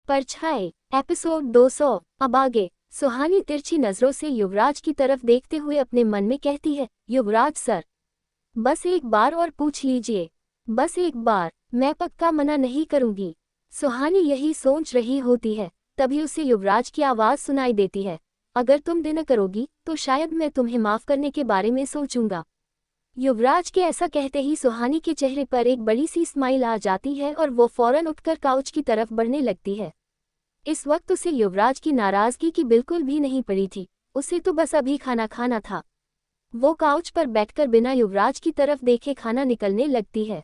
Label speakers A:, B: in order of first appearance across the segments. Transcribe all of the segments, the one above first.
A: परछाई एपिसोड 200। अब आगे। सुहानी तिरछी नजरों से युवराज की तरफ देखते हुए अपने मन में कहती है, युवराज सर, बस एक बार और पूछ लीजिए, बस एक बार, मैं पक्का मना नहीं करूंगी। सुहानी यही सोच रही होती है, तभी उसे युवराज की आवाज सुनाई देती है, अगर तुम दिन करोगी तो शायद मैं तुम्हें माफ करने के बारे में सोचूंगा। युवराज के ऐसा कहते ही सुहानी के चेहरे पर एक बड़ी सी स्माइल आ जाती है और वो फौरन उठकर काउच की तरफ बढ़ने लगती है। इस वक्त उसे युवराज की नाराजगी की बिल्कुल भी नहीं पड़ी थी, उसे तो बस अभी खाना खाना था। वो काउच पर बैठकर बिना युवराज की तरफ देखे खाना निकलने लगती है।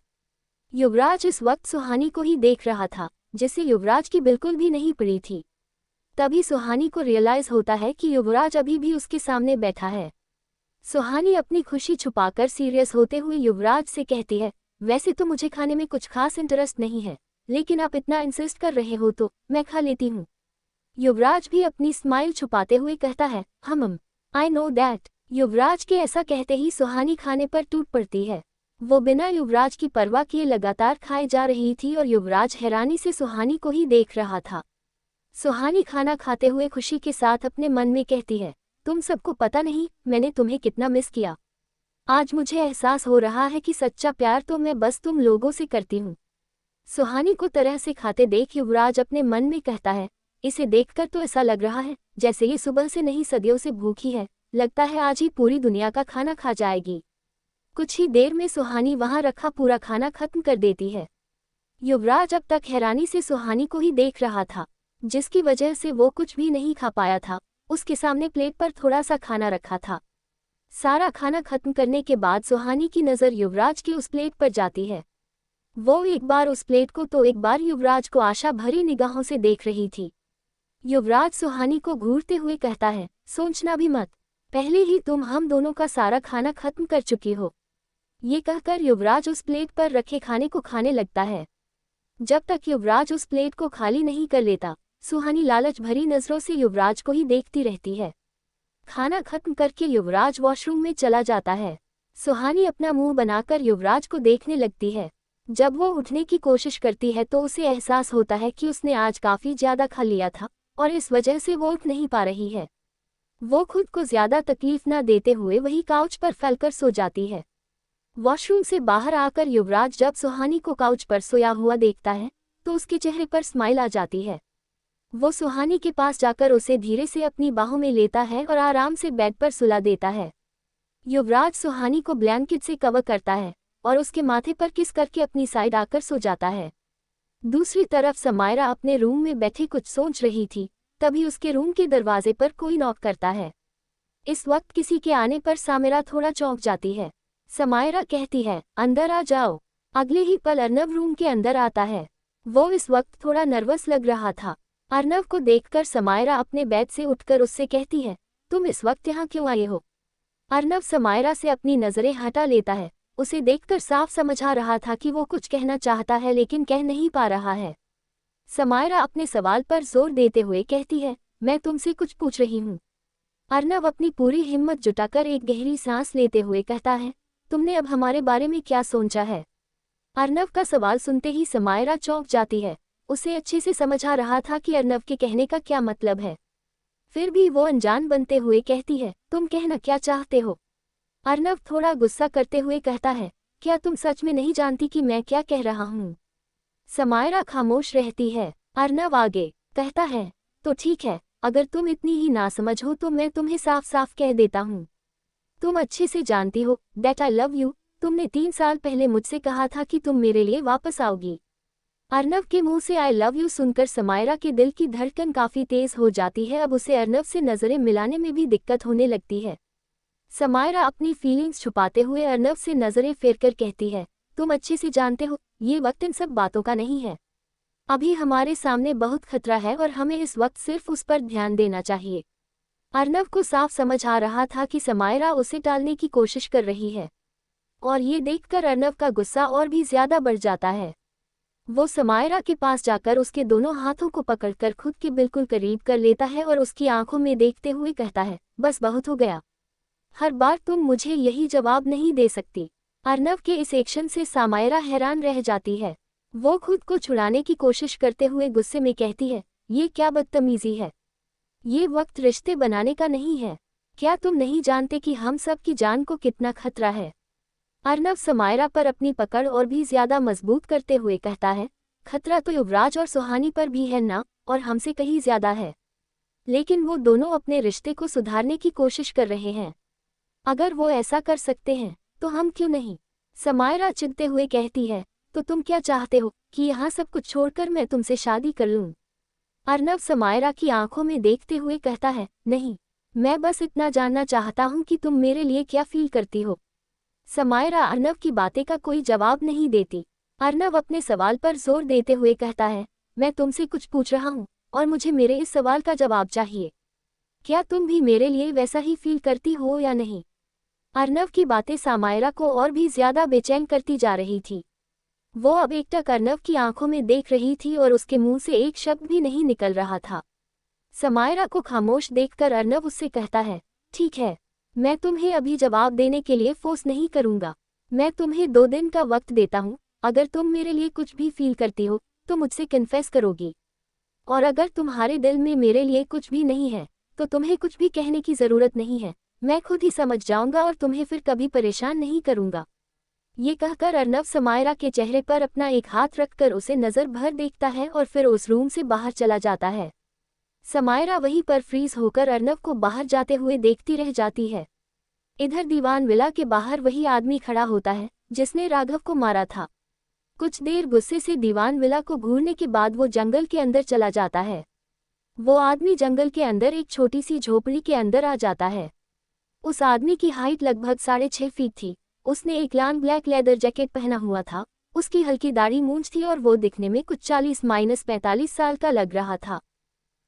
A: युवराज इस वक्त सुहानी को ही देख रहा था, जिसे युवराज की बिल्कुल भी नहीं पड़ी थी। तभी सुहानी को रियलाइज होता है कि युवराज अभी भी उसके सामने बैठा है। सुहानी अपनी खुशी छुपाकर सीरियस होते हुए युवराज से कहती है, वैसे तो मुझे खाने में कुछ खास इंटरेस्ट नहीं है, लेकिन आप इतना इंसिस्ट कर रहे हो तो मैं खा लेती हूँ। युवराज भी अपनी स्माइल छुपाते हुए कहता है, आई नो दैट। युवराज के ऐसा कहते ही सुहानी खाने पर टूट पड़ती है। वो बिना युवराज की परवाह किए लगातार खाए जा रही थी और युवराज हैरानी से सुहानी को ही देख रहा था। सुहानी खाना खाते हुए खुशी के साथ अपने मन में कहती है, तुम सबको पता नहीं मैंने तुम्हें कितना मिस किया। आज मुझे एहसास हो रहा है कि सच्चा प्यार तो मैं बस तुम लोगों से करती हूँ। सुहानी को तरह से खाते देख युवराज अपने मन में कहता है, इसे देखकर तो ऐसा लग रहा है जैसे ये सुबह से नहीं सदियों से भूखी है, लगता है आज ही पूरी दुनिया का खाना खा जाएगी। कुछ ही देर में सुहानी वहां रखा पूरा खाना खत्म कर देती है। युवराज अब तक हैरानी से सुहानी को ही देख रहा था, जिसकी वजह से वो कुछ भी नहीं खा पाया था। उसके सामने प्लेट पर थोड़ा सा खाना रखा था। सारा खाना खत्म करने के बाद सुहानी की नज़र युवराज की उस प्लेट पर जाती है। वो एक बार उस प्लेट को तो एक बार युवराज को आशा भरी निगाहों से देख रही थी। युवराज सुहानी को घूरते हुए कहता है, सोचना भी मत, पहले ही तुम हम दोनों का सारा खाना खत्म कर चुकी हो। ये कहकर युवराज उस प्लेट पर रखे खाने को खाने लगता है। जब तक युवराज उस प्लेट को खाली नहीं कर लेता, सुहानी लालच भरी नजरों से युवराज को ही देखती रहती है। खाना खत्म करके युवराज वॉशरूम में चला जाता है। सुहानी अपना मुंह बनाकर युवराज को देखने लगती है। जब वो उठने की कोशिश करती है तो उसे एहसास होता है कि उसने आज काफी ज्यादा खा लिया था और इस वजह से वो उठ नहीं पा रही है। वो खुद को ज्यादा तकलीफ न देते हुए वही काउच पर फैलकर सो जाती है। वॉशरूम से बाहर आकर युवराज जब सुहानी को काउच पर सोया हुआ देखता है तो उसके चेहरे पर स्माइल आ जाती है। वो सुहानी के पास जाकर उसे धीरे से अपनी बाहों में लेता है और आराम से बेड पर सुला देता है। युवराज सुहानी को ब्लैंकेट से कवर करता है और उसके माथे पर किस करके अपनी साइड आकर सो जाता है। दूसरी तरफ समायरा अपने रूम में बैठी कुछ सोच रही थी, तभी उसके रूम के दरवाजे पर कोई नॉक करता है। इस वक्त किसी के आने पर समायरा थोड़ा चौंक जाती है। समायरा कहती है, अंदर आ जाओ। अगले ही पल अर्नव रूम के अंदर आता है। वो इस वक्त थोड़ा नर्वस लग रहा था। अर्नव को देखकर समायरा अपने बेड से उठकर उससे कहती है, तुम इस वक्त यहाँ क्यों आए हो? अर्नव समायरा से अपनी नजरें हटा लेता है। उसे देखकर साफ समझ आ रहा था कि वो कुछ कहना चाहता है लेकिन कह नहीं पा रहा है। समायरा अपने सवाल पर जोर देते हुए कहती है, मैं तुमसे कुछ पूछ रही हूँ। अर्नव अपनी पूरी हिम्मत जुटाकर एक गहरी सांस लेते हुए कहता है, तुमने अब हमारे बारे में क्या सोचा है? अर्नव का सवाल सुनते ही समायरा चौंक जाती है। उसे अच्छे से समझ आ रहा था कि अर्नव के कहने का क्या मतलब है। फिर भी वो अनजान बनते हुए कहती है, तुम कहना क्या चाहते हो? अर्नव थोड़ा गुस्सा करते हुए कहता है, क्या तुम सच में नहीं जानती कि मैं क्या कह रहा हूँ? समायरा खामोश रहती है। अर्नव आगे कहता है, तो ठीक है, अगर तुम इतनी ही नासमझ हो तो मैं तुम्हें साफ साफ कह देता हूँ। तुम अच्छे से जानती हो दैट आई लव यू। तुमने 3 साल पहले मुझसे कहा था कि तुम मेरे लिए वापस आओगी। अर्नव के मुंह से आई लव यू सुनकर समायरा के दिल की धड़कन काफी तेज हो जाती है। अब उसे अर्नव से नजरें मिलाने में भी दिक्कत होने लगती है। समायरा अपनी फीलिंग्स छुपाते हुए अर्नव से नजरें फेरकर कहती है, तुम अच्छे से जानते हो ये वक्त इन सब बातों का नहीं है। अभी हमारे सामने बहुत खतरा है और हमें इस वक्त सिर्फ उस पर ध्यान देना चाहिए। अर्नव को साफ समझ आ रहा था कि समायरा उसे टालने की कोशिश कर रही है और ये देखकर अर्नव का गुस्सा और भी ज्यादा बढ़ जाता है। वो समायरा के पास जाकर उसके दोनों हाथों को पकड़कर खुद के बिल्कुल करीब कर लेता है और उसकी आंखों में देखते हुए कहता है, बस बहुत हो गया। हर बार तुम मुझे यही जवाब नहीं दे सकती। अर्नव के इस एक्शन से समायरा हैरान रह जाती है। वो खुद को छुड़ाने की कोशिश करते हुए गुस्से में कहती है, ये क्या बदतमीजी है। ये वक्त रिश्ते बनाने का नहीं है। क्या तुम नहीं जानते कि हम सब की जान को कितना खतरा है। अर्नव समायरा पर अपनी पकड़ और भी ज्यादा मजबूत करते हुए कहता है, खतरा तो युवराज और सुहानी पर भी है ना, और हमसे कहीं ज्यादा है। लेकिन वो दोनों अपने रिश्ते को सुधारने की कोशिश कर रहे हैं। अगर वो ऐसा कर सकते हैं तो हम क्यों नहीं। समायरा चिढ़ते हुए कहती है, तो तुम क्या चाहते हो कि यहाँ सब कुछ छोड़कर मैं तुमसे शादी कर लूं। अर्नव समायरा की आंखों में देखते हुए कहता है, नहीं, मैं बस इतना जानना चाहता हूँ कि तुम मेरे लिए क्या फील करती हो। समायरा अर्नव की बातें का कोई जवाब नहीं देती। अर्नव अपने सवाल पर जोर देते हुए कहता है, मैं तुमसे कुछ पूछ रहा हूँ और मुझे मेरे इस सवाल का जवाब चाहिए। क्या तुम भी मेरे लिए वैसा ही फील करती हो या नहीं। अर्नव की बातें समायरा को और भी ज्यादा बेचैन करती जा रही थी। वो अब एकटक अर्नव की आंखों में देख रही थी और उसके मुंह से एक शब्द भी नहीं निकल रहा था। समायरा को खामोश देखकर अर्नव उससे कहता है, ठीक है, मैं तुम्हें अभी जवाब देने के लिए फोर्स नहीं करूंगा। मैं तुम्हें 2 दिन का वक्त देता हूँ। अगर तुम मेरे लिए कुछ भी फील करती हो तो मुझसे कन्फेस करोगी, और अगर तुम्हारे दिल में मेरे लिए कुछ भी नहीं है तो तुम्हें कुछ भी कहने की जरूरत नहीं है। मैं खुद ही समझ जाऊंगा और तुम्हें फिर कभी परेशान नहीं करूंगा। ये कहकर अर्नव समायरा के चेहरे पर अपना एक हाथ रखकर उसे नजर भर देखता है और फिर उस रूम से बाहर चला जाता है। समायरा वहीं पर फ्रीज होकर अर्नव को बाहर जाते हुए देखती रह जाती है। इधर दीवान विला के बाहर वही आदमी खड़ा होता है जिसने राघव को मारा था। कुछ देर गुस्से से दीवान विला को घूरने के बाद वो जंगल के अंदर चला जाता है। वो आदमी जंगल के अंदर एक छोटी सी झोपड़ी के अंदर आ जाता है। उस आदमी की हाइट लगभग 6.5 फीट थी। उसने एक लाल ब्लैक लेदर जैकेट पहना हुआ था। उसकी हल्की दाढ़ी मूंछ थी और वो दिखने में कुछ 40-45 साल का लग रहा था।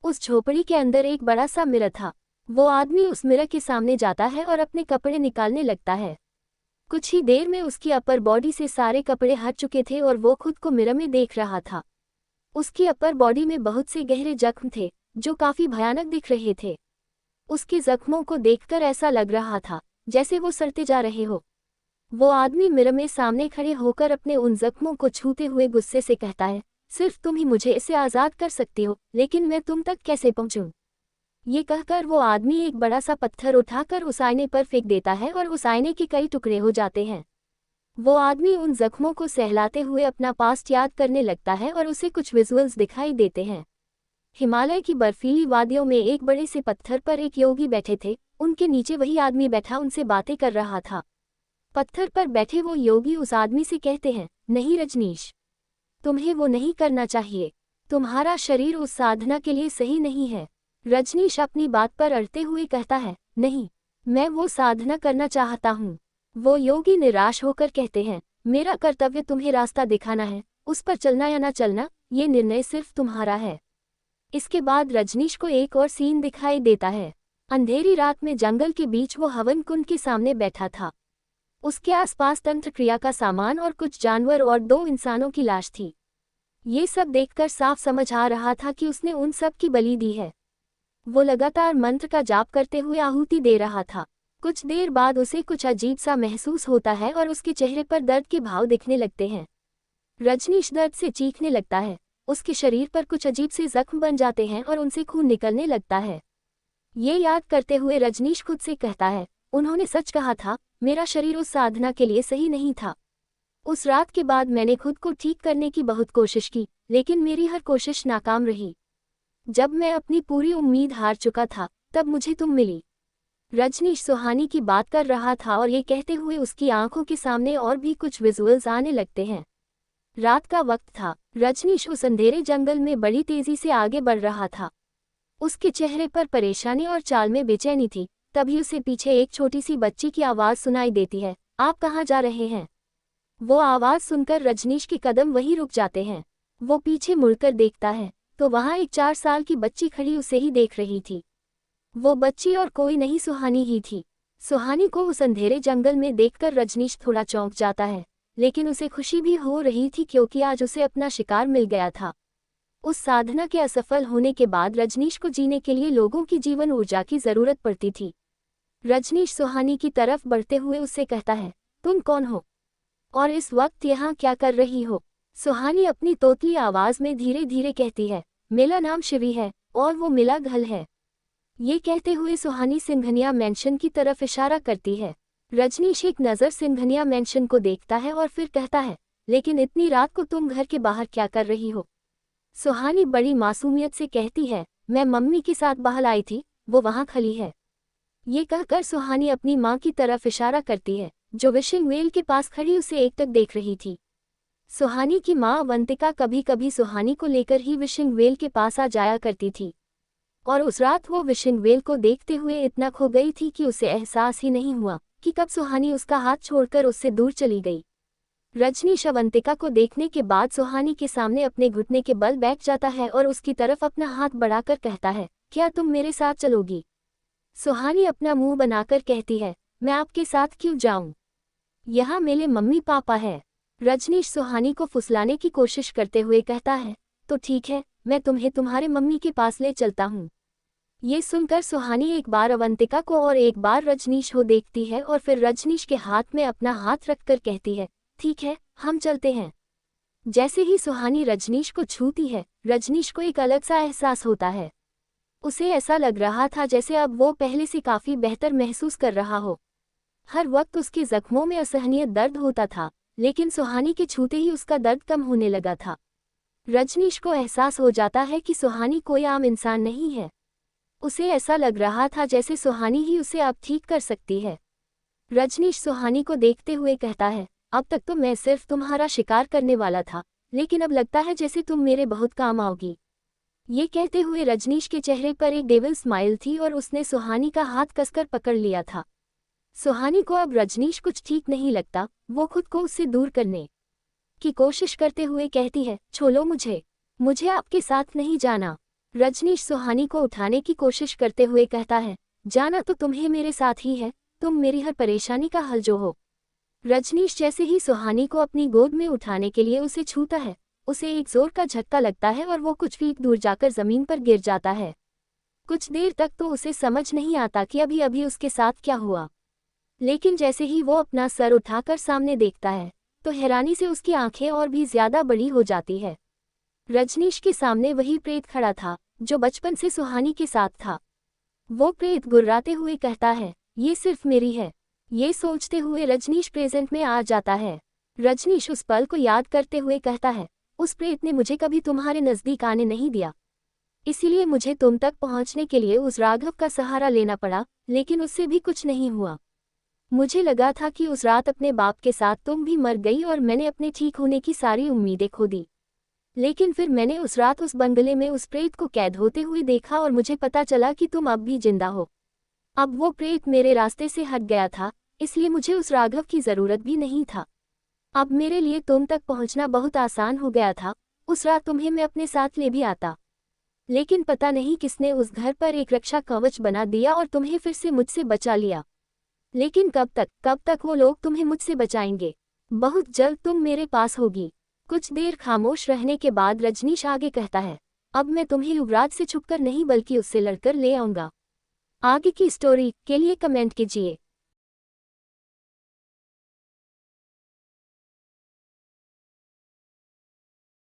A: उस झोपड़ी के अंदर एक बड़ा सा मिरर था। वो आदमी उस मिरर के सामने जाता है और अपने कपड़े निकालने लगता है। कुछ ही देर में उसकी अपर बॉडी से सारे कपड़े हट चुके थे और वो खुद को मिरर में देख रहा था। उसकी अपर बॉडी में बहुत से गहरे जख्म थे जो काफी भयानक दिख रहे थे। उसके जख्मों को देखकर ऐसा लग रहा था जैसे वो सड़ते जा रहे हो। वो आदमी मिरर में सामने खड़े होकर अपने उन जख्मों को छूते हुए गुस्से से कहता है, सिर्फ तुम ही मुझे इससे आज़ाद कर सकती हो, लेकिन मैं तुम तक कैसे पहुंचूं। ये कहकर वो आदमी एक बड़ा सा पत्थर उठाकर उस आईने पर फेंक देता है और उस आईने के कई टुकड़े हो जाते हैं। वो आदमी उन जख्मों को सहलाते हुए अपना पास्ट याद करने लगता है और उसे कुछ विजुअल्स दिखाई देते हैं। हिमालय की बर्फीली वादियों में एक बड़े से पत्थर पर एक योगी बैठे थे। उनके नीचे वही आदमी बैठा उनसे बातें कर रहा था। पत्थर पर बैठे वो योगी उस आदमी से कहते हैं, नहीं रजनीश, तुम्हें वो नहीं करना चाहिए। तुम्हारा शरीर उस साधना के लिए सही नहीं है। रजनीश अपनी बात पर अड़ते हुए कहता है, नहीं, मैं वो साधना करना चाहता हूँ। वो योगी निराश होकर कहते हैं, मेरा कर्तव्य तुम्हें रास्ता दिखाना है, उस पर चलना या ना चलना ये निर्णय सिर्फ तुम्हारा है। इसके बाद रजनीश को एक और सीन दिखाई देता है। अंधेरी रात में जंगल के बीच वो हवन कुंड के सामने बैठा था। उसके आसपास तंत्र क्रिया का सामान और कुछ जानवर और 2 इंसानों की लाश थी। ये सब देखकर साफ समझ आ रहा था कि उसने उन सब की बलि दी है। वो लगातार मंत्र का जाप करते हुए आहुति दे रहा था। कुछ देर बाद उसे कुछ अजीब सा महसूस होता है और उसके चेहरे पर दर्द के भाव दिखने लगते हैं। रजनीश दर्द से चीखने लगता है। उसके शरीर पर कुछ अजीब से जख्म बन जाते हैं और उनसे खून निकलने लगता है। ये याद करते हुए रजनीश खुद से कहता है, उन्होंने सच कहा था, मेरा शरीर उस साधना के लिए सही नहीं था। उस रात के बाद मैंने खुद को ठीक करने की बहुत कोशिश की, लेकिन मेरी हर कोशिश नाकाम रही। जब मैं अपनी पूरी उम्मीद हार चुका था तब मुझे तुम मिली। रजनीश सुहानी की बात कर रहा था और ये कहते हुए उसकी आंखों के सामने और भी कुछ विजुअल्स आने लगते हैं। रात का वक्त था। रजनीश उस अंधेरे जंगल में बड़ी तेजी से आगे बढ़ रहा था। उसके चेहरे पर परेशानी और चाल में बेचैनी थी। तभी उसे पीछे एक छोटी सी बच्ची की आवाज़ सुनाई देती है, आप कहाँ जा रहे हैं। वो आवाज़ सुनकर रजनीश के कदम वहीं रुक जाते हैं। वो पीछे मुड़कर देखता है तो वहाँ एक 4 साल की बच्ची खड़ी उसे ही देख रही थी। वो बच्ची और कोई नहीं सुहानी ही थी। सुहानी को उस अंधेरे जंगल में देखकर रजनीश थोड़ा चौंक जाता है, लेकिन उसे खुशी भी हो रही थी क्योंकि आज उसे अपना शिकार मिल गया था। उस साधना के असफल होने के बाद रजनीश को जीने के लिए लोगों की जीवन ऊर्जा की जरूरत पड़ती थी। रजनीश सुहानी की तरफ बढ़ते हुए उससे कहता है, तुम कौन हो और इस वक्त यहाँ क्या कर रही हो। सुहानी अपनी तोतली आवाज में धीरे धीरे कहती है, मेरा नाम शिवी है और वो मिला घल है। ये कहते हुए सुहानी सिंघनिया मेंशन की तरफ इशारा करती है। रजनीश एक नज़र सिंघनिया मेंशन को देखता है और फिर कहता है, लेकिन इतनी रात को तुम घर के बाहर क्या कर रही हो? सुहानी बड़ी मासूमियत से कहती है, मैं मम्मी के साथ बाहर आई थी, वो वहाँ खड़ी है। ये कहकर सुहानी अपनी माँ की तरफ इशारा करती है, जो विशिंग वेल के पास खड़ी उसे एकटक देख रही थी। सुहानी की माँ अवंतिका कभी कभी सुहानी को लेकर ही विशिंग वेल के पास आ जाया करती थी, और उस रात वो विशिंग वेल को देखते हुए इतना खो गई थी कि उसे एहसास ही नहीं हुआ कि कब सुहानी उसका हाथ छोड़कर उससे दूर चली गई। रजनीश अवंतिका को देखने के बाद सुहानी के सामने अपने घुटने के बल बैठ जाता है और उसकी तरफ अपना हाथ बढ़ाकर कहता है, क्या तुम मेरे साथ चलोगी? सुहानी अपना मुंह बनाकर कहती है, मैं आपके साथ क्यों जाऊं? यहाँ मेरे मम्मी पापा है। रजनीश सुहानी को फुसलाने की कोशिश करते हुए कहता है, तो ठीक है, मैं तुम्हें तुम्हारे मम्मी के पास ले चलता हूँ। ये सुनकर सुहानी एक बार अवंतिका को और एक बार रजनीश को देखती है और फिर रजनीश के हाथ में अपना हाथ रखकर कहती है, ठीक है, हम चलते हैं। जैसे ही सुहानी रजनीश को छूती है, रजनीश को एक अलग सा एहसास होता है। उसे ऐसा लग रहा था जैसे अब वो पहले से काफ़ी बेहतर महसूस कर रहा हो। हर वक्त उसके जख्मों में असहनीय दर्द होता था, लेकिन सुहानी के छूते ही उसका दर्द कम होने लगा था। रजनीश को एहसास हो जाता है कि सुहानी कोई आम इंसान नहीं है। उसे ऐसा लग रहा था जैसे सुहानी ही उसे अब ठीक कर सकती है। रजनीश सुहानी को देखते हुए कहता है, अब तक तो मैं सिर्फ तुम्हारा शिकार करने वाला था, लेकिन अब लगता है जैसे तुम मेरे बहुत काम आओगी। ये कहते हुए रजनीश के चेहरे पर एक डेविल स्माइल थी और उसने सुहानी का हाथ कसकर पकड़ लिया था। सुहानी को अब रजनीश कुछ ठीक नहीं लगता। वो खुद को उससे दूर करने की कोशिश करते हुए कहती है, छोड़ो मुझे आपके साथ नहीं जाना। रजनीश सुहानी को उठाने की कोशिश करते हुए कहता है, जाना तो तुम्हें मेरे साथ ही है, तुम मेरी हर परेशानी का हल जो हो। रजनीश जैसे ही सुहानी को अपनी गोद में उठाने के लिए उसे छूता है, उसे एक जोर का झटका लगता है और वो कुछ फीट दूर जाकर जमीन पर गिर जाता है। कुछ देर तक तो उसे समझ नहीं आता कि अभी अभी उसके साथ क्या हुआ, लेकिन जैसे ही वो अपना सर उठाकर सामने देखता है तो हैरानी से उसकी आंखें और भी ज्यादा बड़ी हो जाती है। रजनीश के सामने वही प्रेत खड़ा था जो बचपन से सुहानी के साथ था। वो प्रेत गुर्राते हुए कहता है, ये सिर्फ मेरी है। ये सोचते हुए रजनीश प्रेजेंट में आ जाता है। रजनीश उस पल को याद करते हुए कहता है, उस प्रेत ने मुझे कभी तुम्हारे नज़दीक आने नहीं दिया, इसीलिए मुझे तुम तक पहुंचने के लिए उस राघव का सहारा लेना पड़ा, लेकिन उससे भी कुछ नहीं हुआ। मुझे लगा था कि उस रात अपने बाप के साथ तुम भी मर गई और मैंने अपने ठीक होने की सारी उम्मीदें खो दी। लेकिन फिर मैंने उस रात उस बंगले में उस प्रेत को कैद होते हुए देखा और मुझे पता चला कि तुम अब भी जिंदा हो। अब वो प्रेत मेरे रास्ते से हट गया था, इसलिए मुझे उस राघव की ज़रूरत भी नहीं था। अब मेरे लिए तुम तक पहुंचना बहुत आसान हो गया था। उस रात तुम्हें मैं अपने साथ ले भी आता, लेकिन पता नहीं किसने उस घर पर एक रक्षा कवच बना दिया और तुम्हें फिर से मुझसे बचा लिया। लेकिन कब तक वो लोग तुम्हें मुझसे बचाएंगे? बहुत जल्द तुम मेरे पास होगी। कुछ देर खामोश रहने के बाद रजनीश आगे कहता है, अब मैं तुम्हें युवराज से छुपकर नहीं बल्कि उससे लड़कर ले आऊंगा। आगे की स्टोरी के लिए कमेंट कीजिए।